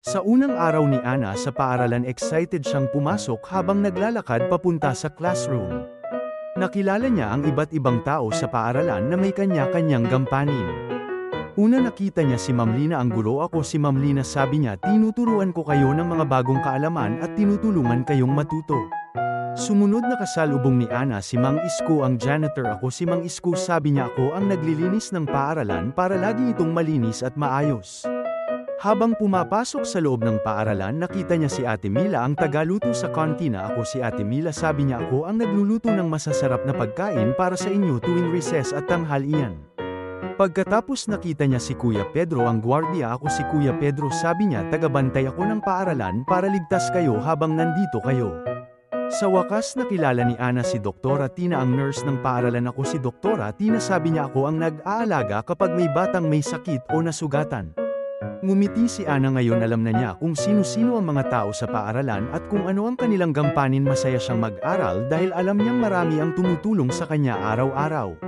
Sa unang araw ni Ana sa paaralan, excited siyang pumasok habang naglalakad papunta sa classroom. Nakilala niya ang iba't ibang tao sa paaralan na may kanya-kanyang gampanin. Una nakita niya si Ma'am Lina ang guro. "Ako si Ma'am Lina," sabi niya, "tinuturuan ko kayo ng mga bagong kaalaman at tinutulungan kayong matuto." Sumunod na kasalubong ni Ana si Mang Isko ang janitor. "Ako si Mang Isko," sabi niya, "ako ang naglilinis ng paaralan para lagi itong malinis at maayos." Habang pumapasok sa loob ng paaralan, nakita niya si Ate Mila ang tagaluto sa kantina. "Ako si Ate Mila," sabi niya, "ako ang nagluluto ng masasarap na pagkain para sa inyo tuwing recess at tanghalian." Pagkatapos nakita niya si Kuya Pedro ang gwardiya. "Ako si Kuya Pedro," sabi niya, "tagabantay ako ng paaralan para ligtas kayo habang nandito kayo." Sa wakas nakilala ni Ana si Doktora Tina ang nurse ng paaralan. "Ako si Doktora Tina," sabi niya, "ako ang nag-aalaga kapag may batang may sakit o nasugatan." Ngumiti si Ana. Ngayon alam na niya kung sino-sino ang mga tao sa paaralan at kung ano ang kanilang gampanin. Masaya siyang mag-aral dahil alam niyang marami ang tumutulong sa kanya araw-araw.